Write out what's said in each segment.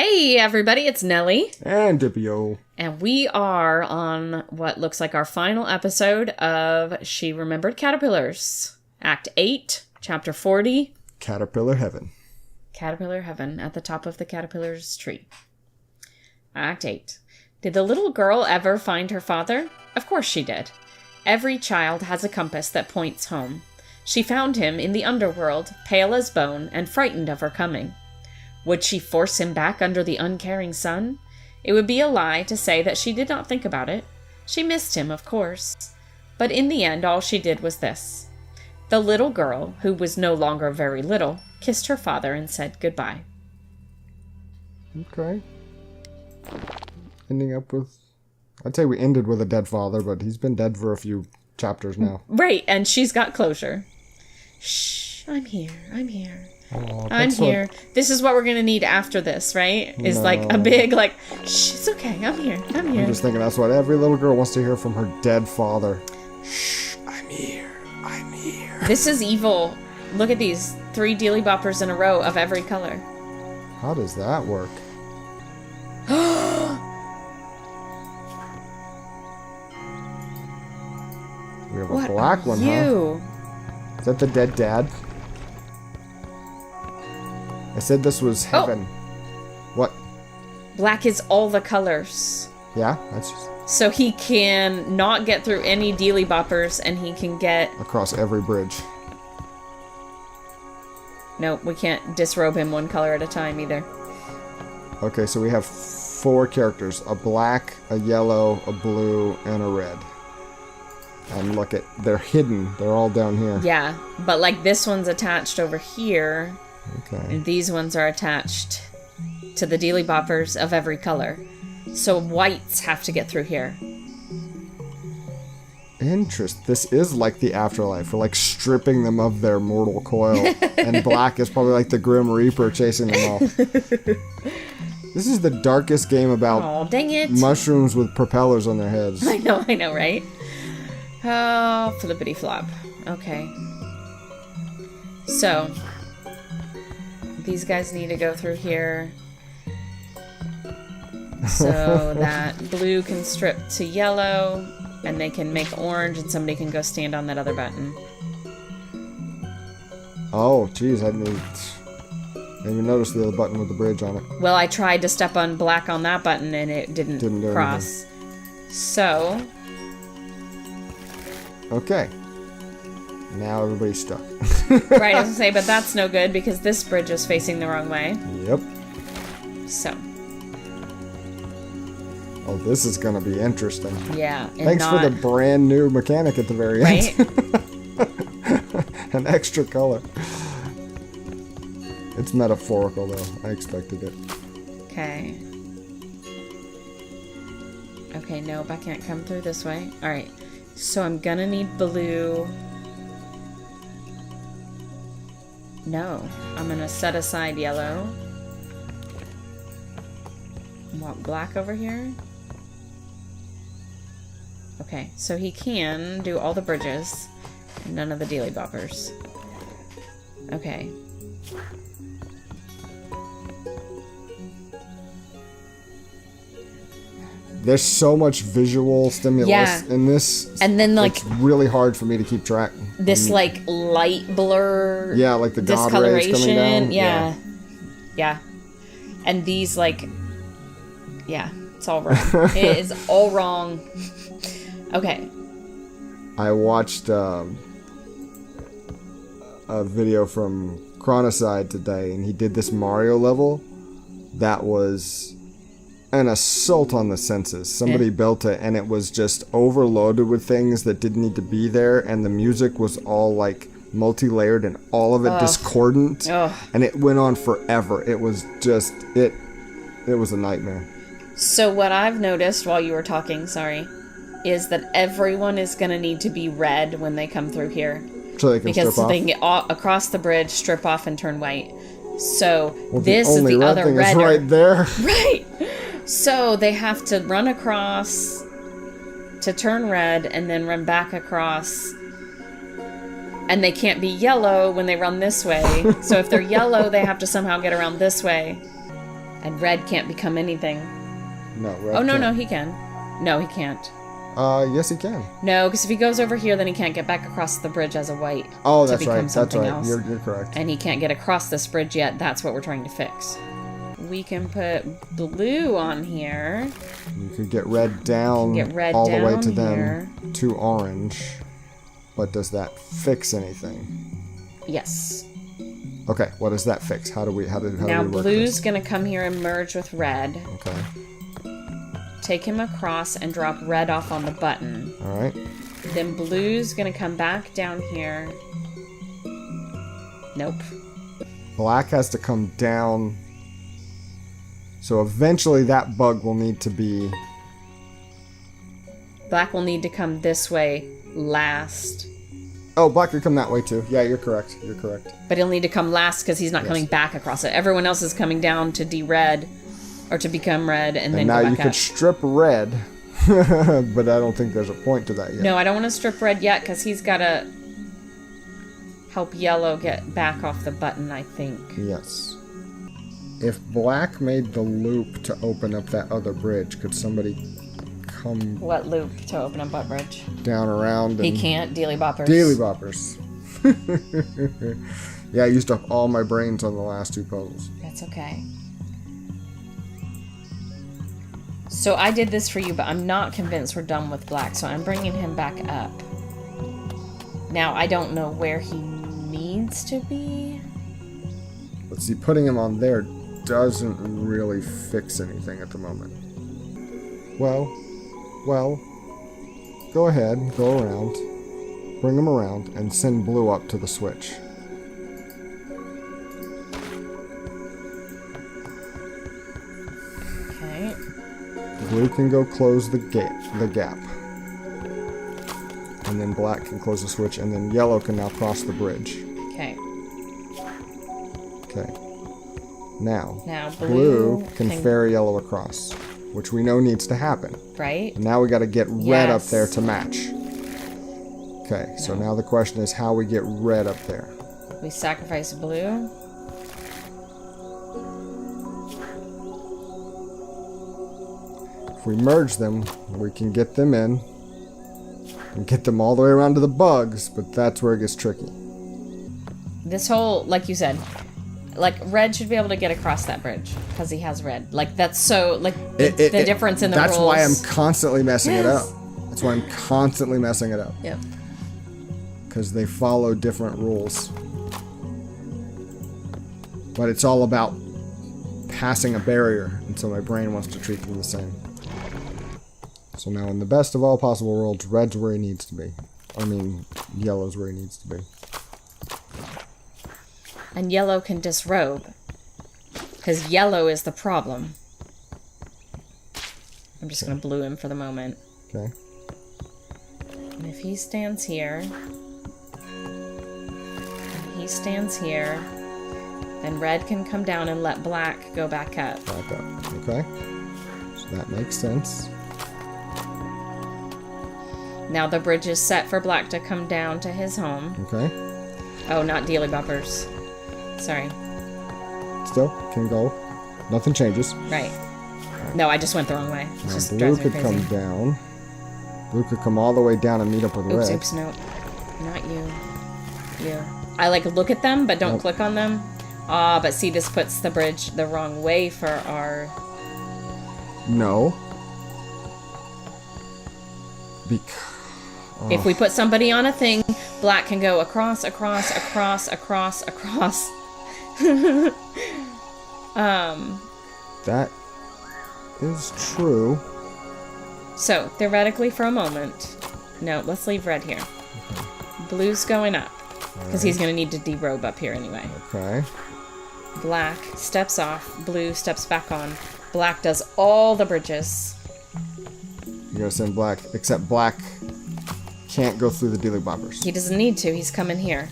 Hey everybody, it's Nelly. And Dippio. And we are on what looks like our final episode of She Remembered Caterpillars. Act 8, Chapter 40. Caterpillar Heaven. Caterpillar Heaven, at the top of the caterpillar's tree. Act 8. Did the little girl ever find her father? Of course she did. Every child has a compass that points home. She found him in the underworld, pale as bone, and frightened of her coming. Would she force him back under the uncaring sun? It would be a lie to say that she did not think about it. She missed him, of course. But in the end, all she did was this. The little girl, who was no longer very little, kissed her father and said goodbye. Okay. Ending up with... I'd say we ended with a dead father, but he's been dead for a few chapters now. Right, and she's got closure. Shh, I'm here. Oh, I'm here. This is what we're gonna need after this, right? Is like a big, like, shh, it's okay, I'm here. I'm just thinking that's what every little girl wants to hear from her dead father. Shh, I'm here. This is evil. Look at these 3 dealy boppers in a row of every color. How does that work? We have a black one, huh? Is that the dead dad? I said this was heaven. What? Black is all the colors. Yeah, that's just... So he can not get through any dealy boppers, and he can get... across every bridge. Nope, we can't disrobe him one color at a time either. Okay, so we have 4 characters. A black, a yellow, a blue, and a red. And look at... they're hidden. They're all down here. Yeah, but like this one's attached over here. Okay. And these ones are attached to the dealy boppers of every color. So whites have to get through here. This is like the afterlife. We're like stripping them of their mortal coil. And black is probably like the Grim Reaper chasing them all. This is the darkest game about dang it. mushrooms with propellers on their heads. I know, right? Oh, flippity flop. Okay. So, these guys need to go through here. So that blue can strip to yellow, and they can make orange, and somebody can go stand on that other button. Oh, geez, I didn't even notice the other button with the bridge on it. Well, I tried to step on black on that button, and it didn't cross. Anything. So... okay. Now everybody's stuck. Right, I was gonna say, but that's no good because this bridge is facing the wrong way. Yep. So. Oh, this is gonna be interesting. Yeah. Thanks for the brand new mechanic at the very end. Right? An extra color. It's metaphorical though. I expected it. Okay. Okay, nope, I can't come through this way. Alright. So I'm gonna need blue. No. I'm gonna set aside yellow. Want black over here? Okay, so he can do all the bridges. None of the dealy boppers. Okay. There's so much visual stimulus in this. And then, like... it's really hard for me to keep track. This, like, light blur... yeah, like the God rays coming down. Yeah. And these, like... yeah, it's all wrong. It is all wrong. Okay. I watched a video from Chronicide today, and he did this Mario level that was... an assault on the senses. Somebody built it, and it was just overloaded with things that didn't need to be there, and the music was all like multi-layered and all of it discordant, and it went on forever. It was just it was a nightmare. So what I've noticed while you were talking, is that everyone is going to need to be red when they come through here. So they can strip off? They can get across the bridge, strip off, and turn white. So this is the other red. Right there. Right. So they have to run across to turn red and then run back across. And they can't be yellow when they run this way. So if they're yellow, they have to somehow get around this way. And red can't become anything. No, red Oh, no, can't. no, he can. No, he can't. Yes, he can. No, because if he goes over here, then he can't get back across the bridge as a white. Oh, to that's become right. That's something right. else. You're correct. And he can't get across this bridge yet. That's what we're trying to fix. We can put blue on here. You could get red down Get red all the way down to here. them to orange. But does that fix anything? Yes. Okay, what does that fix? How do we Now work this? blue's gonna come here and merge with red. Okay. Take him across and drop red off on the button. All right. Then blue's gonna come back down here. Nope. Black has to come down. So eventually that bug will need to be... Black will need to come this way last. Oh, black could come that way too. Yeah, you're correct. You're correct. But he'll need to come last because he's not coming back across it. Everyone else is coming down to de-red. Or to become red and then now go you back could up. strip red. But I don't think there's a point to that yet. No, I don't want to strip red yet because he's got to help yellow get back off the button, I think. Yes. If black made the loop to open up that other bridge, could somebody come What loop to open up what bridge? down around? He can't. Dealy boppers. Daily boppers. Yeah, I used up all my brains on the last two puzzles. That's okay. So I did this for you, but I'm not convinced we're done with black, so I'm bringing him back up. Now, I don't know where he needs to be. Let's see, putting him on there doesn't really fix anything at the moment. Well, go ahead, go around, bring him around, and send blue up to the switch. Okay. Blue can go close the gap. And then black can close the switch, and then yellow can now cross the bridge. Okay. Okay. Now blue can ferry yellow across, which we know needs to happen. Right? And now we got to get red up Yes. there to match. Okay, so now the question is how we get red up there. We sacrifice blue. If we merge them, we can get them in and get them all the way around to the bugs, but that's where it gets tricky. This whole, like you said, like red should be able to get across that bridge because he has red. Like that's so, like the difference in the That's rules. why I'm constantly messing it up. Yes. That's why I'm constantly messing it up. Yep. Because they follow different rules. But it's all about passing a barrier, and so my brain wants to treat them the same. So now in the best of all possible worlds, red's where he needs to be. I mean, yellow's where he needs to be. And yellow can disrobe. Because yellow is the problem. I'm just going to blue him for the moment. Okay. And if he stands here, and he stands here, then red can come down and let black go back up. Back up. Okay. So that makes sense. Now the bridge is set for black to come down to his home. Okay. Oh, not dealy boppers. Sorry. Still, can go. Nothing changes. Right. No, I just went the wrong way. It Now just blue drives me could crazy. come down. Blue could come all the way down and meet up with Oops, red. oops, no. Not you. You. I like look at them, but don't Nope. click on them. Ah, but see, this puts the bridge the wrong way for our... No. Because... If we put somebody on a thing, black can go across, across, across, across, across. That is true. So, theoretically for a moment... No, let's leave red here. Blue's going up. Because he's going to need to derobe up here anyway. Okay. Black steps off. Blue steps back on. Black does all the bridges. You're gonna send black, except black can't go through the dealy boppers. He doesn't need to. He's coming here.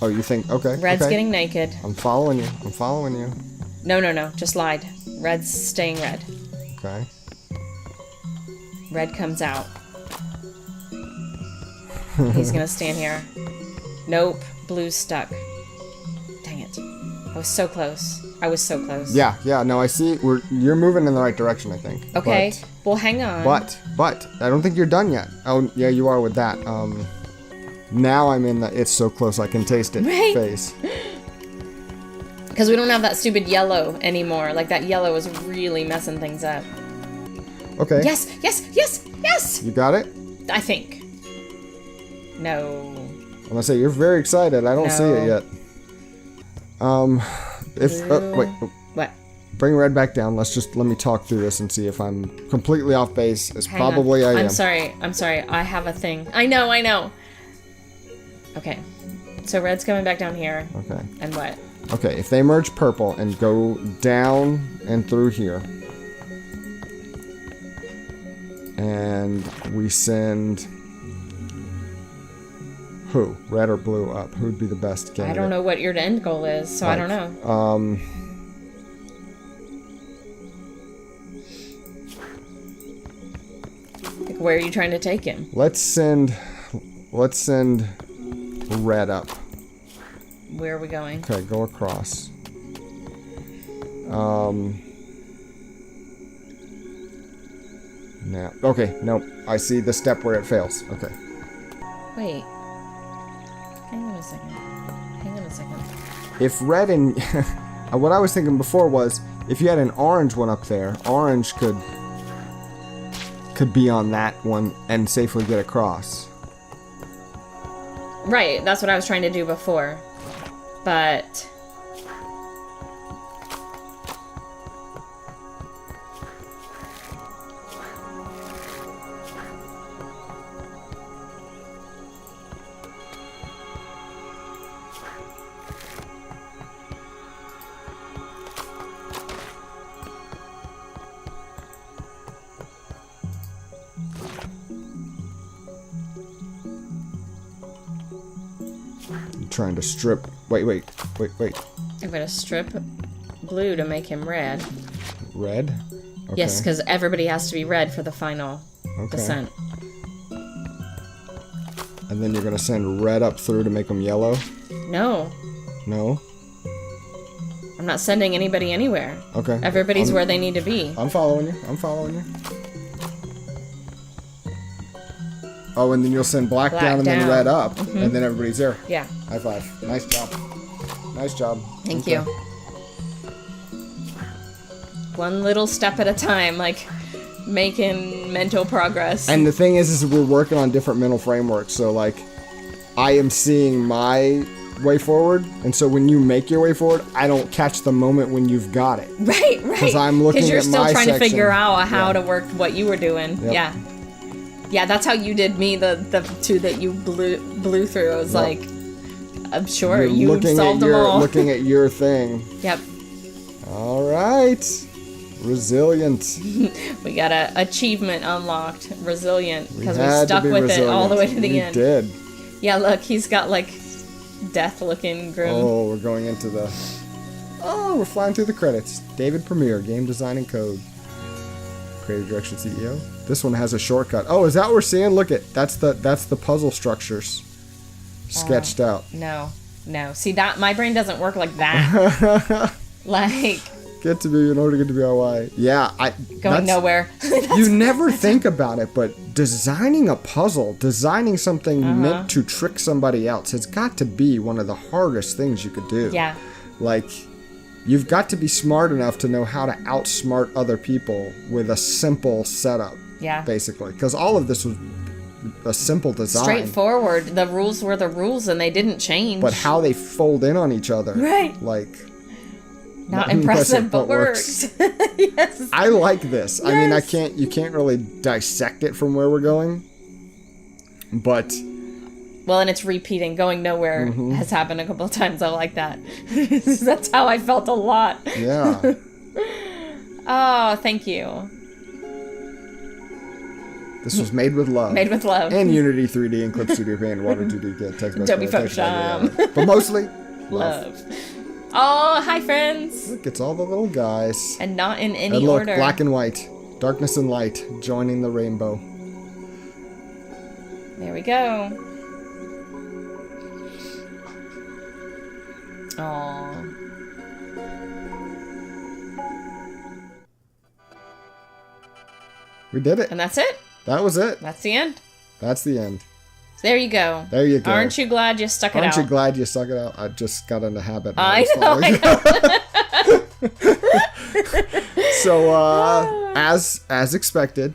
Oh, you think? Okay. Red's okay. getting naked. I'm following you. I'm following you. No, no, no. Just lied. Red's staying red. Okay. Red comes out. He's gonna stand here. Nope. Blue's stuck. Dang it. I was so close. I was so close. Yeah, no, I see. You're moving in the right direction, I think. Okay, well, hang on. But, I don't think you're done yet. Oh, yeah, you are with that. Now I'm in the it's so close I can taste it phase. Because we don't have that stupid yellow anymore. Like, that yellow is really messing things up. Okay. Yes! You got it? I think. No. I'm gonna say, you're very excited. I don't see it yet. Wait. What? Bring red back down. Let me talk through this and see if I'm completely off base, as probably I am. I'm sorry. I have a thing. I know. Okay. So red's coming back down here. Okay. And what? Okay, if they merge purple and go down and through here, and we send who? Red or blue up? Who'd be the best candidate? I don't know what your end goal is, so I don't know. Like, where are you trying to take him? Let's send red up. Where are we going? Okay, go across. Now, okay, nope. I see the step where it fails. Okay. Wait. Hang on a second. If red and what I was thinking before was if you had an orange one up there, orange could be on that one and safely get across. Right, that's what I was trying to do before. But Trying to strip. Wait. I'm gonna strip blue to make him red. Red? Okay. Yes, because everybody has to be red for the final descent. And then you're gonna send red up through to make them yellow? No. No? I'm not sending anybody anywhere. Okay. Everybody's where they need to be. I'm following you. Oh, and then you'll send black down and then red up, and then everybody's there. Yeah. High five. Nice job. Thank you. One little step at a time, like making mental progress. And the thing is we're working on different mental frameworks. So, like, I am seeing my way forward, and so when you make your way forward, I don't catch the moment when you've got it. Right. Because I'm looking at my section. Because you're still trying to figure out how to work what you were doing. Yep. Yeah. Yeah, that's how you did me, the two that you blew through. I was like, I'm sure you solved them all. Looking at your thing. Yep. All right. Resilient. We got a achievement unlocked. Resilient. Because we had stuck to be with resilient. it all the way to the end. We did. Yeah, look, he's got like death-looking grim. Oh, we're going into the... Oh, we're flying through the credits. David Premier, Game Design and Code. Creative Direction CEO. This one has a shortcut. Oh, is that what we're seeing? Look at that's the puzzle structures sketched out. No. See that my brain doesn't work like that. Like get to be in order to get to be RY. Yeah, going nowhere. You never think about it, but designing a puzzle, designing something meant to trick somebody else, has got to be one of the hardest things you could do. Yeah. Like, you've got to be smart enough to know how to outsmart other people with a simple setup. Yeah. Basically. Because all of this was a simple design. Straightforward. The rules were the rules and they didn't change. But how they fold in on each other. Right. Like... Not impressive, but works. Yes. I like this. Yes. I mean, you can't really dissect it from where we're going. But... Well, and it's repeating. Going nowhere has happened a couple of times. I like that. That's how I felt a lot. Yeah. Oh, thank you. This was made with love. Made with love. And Unity 3D and Clip Studio Paint, Water 2D, get text message. Adobe Photoshop. But mostly, love. Oh, hi, friends. Look, it's all the little guys. And not in any and look, order. Black and white. Darkness and light joining the rainbow. There we go. Aww. We did it. And that's it. That was it. That's the end. That's the end. So there you go. There you go. Aren't you glad you stuck it out? Aren't you glad you stuck it out? I just got in the habit. I know. So, as expected,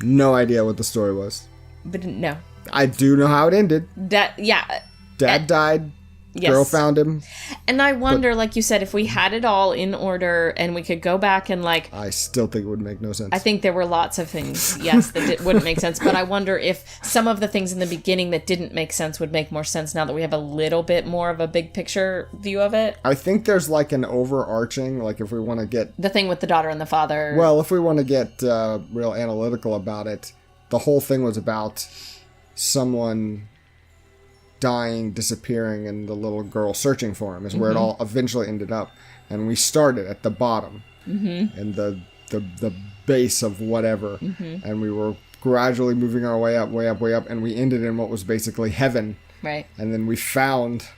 no idea what the story was. But no. I do know how it ended. Yeah. Dad died. Yes. Girl found him. And I wonder, like you said, if we had it all in order and we could go back and like... I still think it would make no sense. I think there were lots of things, yes, that wouldn't make sense. But I wonder if some of the things in the beginning that didn't make sense would make more sense now that we have a little bit more of a big picture view of it. I think there's like an overarching, like if we want to get... The thing with the daughter and the father. Well, if we want to get real analytical about it, the whole thing was about someone... dying, disappearing, and the little girl searching for him is where it all eventually ended up. And we started at the bottom and the base of whatever, and we were gradually moving our way up, and we ended in what was basically heaven. Right. And then we found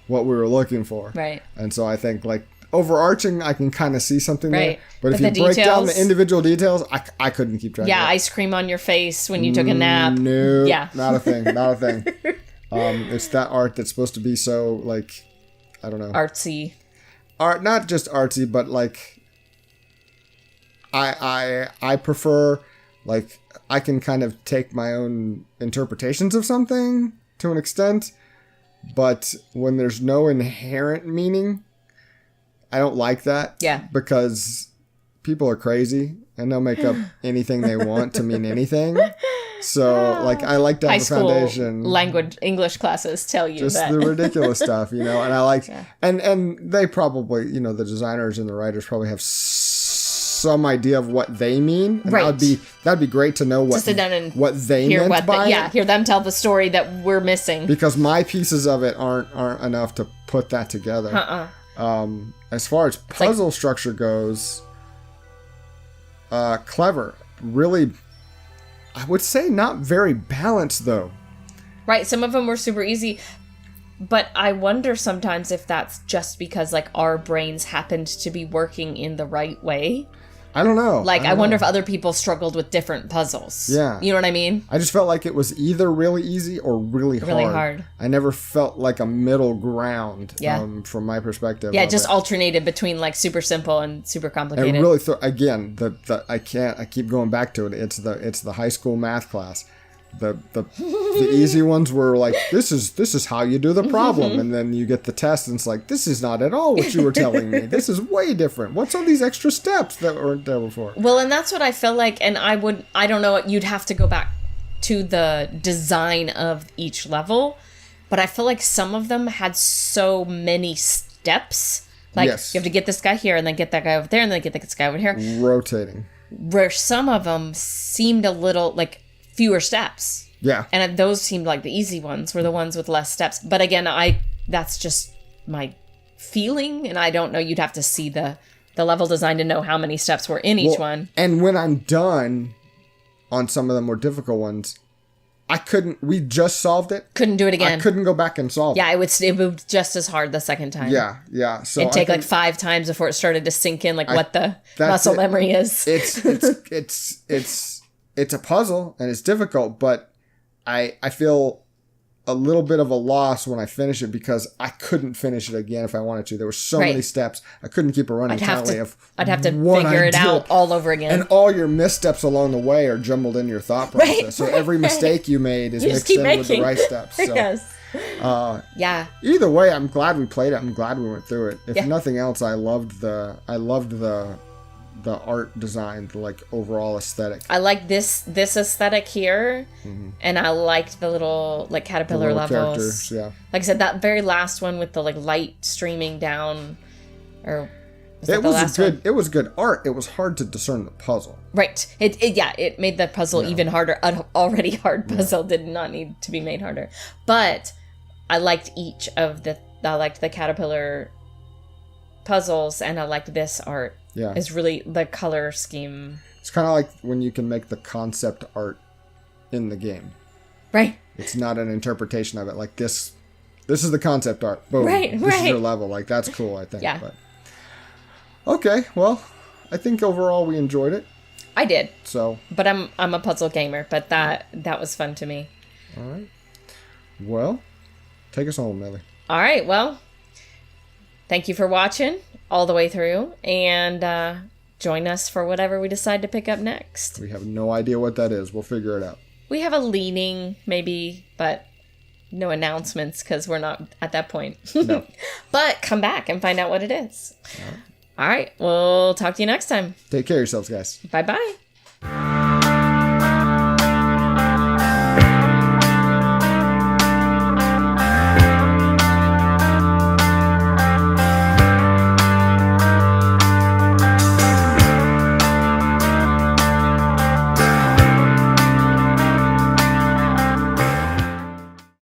what we were looking for. Right. And so I think like overarching, I can kind of see something there. But if the you break down details- the individual details, I couldn't keep track. Yeah, of it. ice cream on your face when you took a nap. No, Yeah. not a thing. Not a thing. It's that art that's supposed to be so, like, I don't know. Artsy. Art, not just artsy, but, like, I prefer, like, I can kind of take my own interpretations of something to an extent, but when there's no inherent meaning, I don't like that. Yeah. Because people are crazy, and they'll make up anything they want to mean anything. So, like, I like to have High a school foundation. language English classes tell you Just that. the ridiculous stuff, you know? And I like... Yeah. And they probably, you know, the designers and the writers probably have some idea of what they mean. And right. That'd be great to know what they meant by it. Yeah, hear them tell the story that we're missing. Because my pieces of it aren't enough to put that together. As far as puzzle structure goes... clever. Really, I would say not very balanced, though. Right, some of them were super easy. But I wonder sometimes if that's just because, like, our brains happened to be working in the right way. I don't know. Like, I wonder if other people struggled with different puzzles. Yeah. You know what I mean? I just felt like it was either really easy or really hard. Really hard. I never felt like a middle ground, from my perspective. Yeah, it just alternated between, like, super simple and super complicated. And really, again, I keep going back to it. It's the high school math class. The easy ones were like, this is how you do the problem, and then you get the test and it's like, this is not at all what you were telling me. This is way different. What's all these extra steps that weren't there before? Well, and that's what I feel like, and I don't know, you'd have to go back to the design of each level, but I feel like some of them had so many steps. Like, yes. You have to get this guy here, and then get that guy over there, and then get this guy over here. Rotating. Where some of them seemed a little, like, fewer steps. Yeah. And those seemed like the easy ones were the ones with less steps. But again, that's just my feeling, and I don't know. You'd have to see the level design to know how many steps were in each one. And when I'm done on some of the more difficult ones, we just solved it. Couldn't do it again. I couldn't go back and solve it. Yeah, it would just as hard the second time. Yeah. So it'd take like 5 times before it started to sink in, like what the muscle memory is. It's a puzzle and it's difficult, but I feel a little bit of a loss when I finish it because I couldn't finish it again if I wanted to. There were so many steps. I couldn't keep a running tally of I'd have to figure it out all over again. And all your missteps along the way are jumbled in your thought process. Right. So every mistake you made is mixed in with the right steps. So, yes. Yeah. Either way, I'm glad we played it. I'm glad we went through it. If nothing else, I loved the art design, the like overall aesthetic. I like this aesthetic here, and I liked the little like caterpillar levels. Yeah. Like I said, that very last one with the like light streaming down, or it was good art. It was hard to discern the puzzle. Right. It made the puzzle even harder. An already hard puzzle did not need to be made harder. But I liked I liked the caterpillar puzzles, and I liked this art. Yeah. Is really the color scheme. It's kind of like when you can make the concept art in the game. Right. It's not an interpretation of it. Like this is the concept art. Boom. Right. This is your level. Like that's cool, I think. Yeah. But okay, well, I think overall we enjoyed it. I did. So. But I'm a puzzle gamer, but that was fun to me. All right. Well, take us home, Nelly. All right. Well, thank you for watching all the way through, and join us for whatever we decide to pick up next. We have no idea what that is. We'll figure it out. We have a leaning, maybe, but no announcements because we're not at that point. No. But come back and find out what it is. All right. We'll talk to you next time. Take care of yourselves, guys. Bye-bye.